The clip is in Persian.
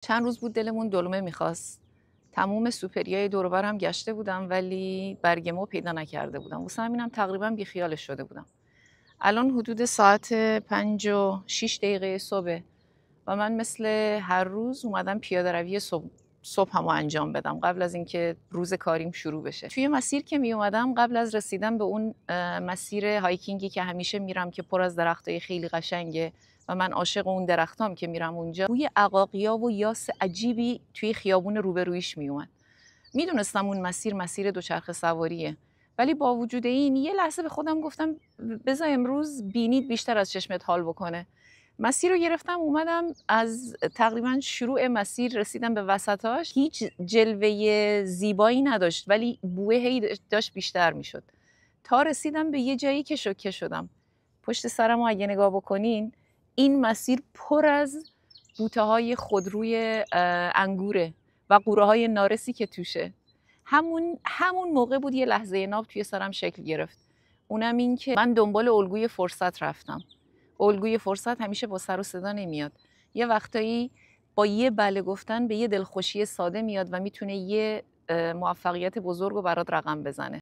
چند روز بود دلمون دلمه میخواست. تموم سوپریای دور و برم گشته بودم ولی برگمو پیدا نکرده بودم. واسه همینم تقریبا بیخیالش شده بودم. الان حدود ساعت 5:06 صبح و من مثل هر روز اومدم پیاده روی صبح همو انجام بدم قبل از اینکه روز کاریم شروع بشه. توی مسیر که می اومدم قبل از رسیدن به اون مسیر هایکینگی که همیشه میرم که پر از درختای خیلی قشنگه و من عاشق اون درختام که میرم اونجا، بوی عقاقیا و یاس عجیبی توی خیابون روبرویش می اومد. میدونستم اون مسیر دوچرخه سواریه، ولی با وجود این یه لحظه به خودم گفتم بذار امروز بینید بیشتر از چشمت حال بکنه. مسیر رو گرفتم اومدم، از تقریبا شروع مسیر رسیدم به وسطاش. هیچ جلوه زیبایی نداشت ولی بوه هی داشت بیشتر میشد تا رسیدم به یه جایی که شوکه شدم. پشت سرم رو اگه نگاه بکنین این مسیر پر از بوته های خودروی انگوره و قوره های نارسی که توشه. همون موقع بود یه لحظه ناب توی سرم شکل گرفت. اونم این که من دنبال الگوی فرصت رفتم. الگوی فرصت همیشه با سر و صدا نمیاد. یه وقتایی با یه بله گفتن به یه دلخوشی ساده میاد و میتونه یه موفقیت بزرگ رو برات رقم بزنه.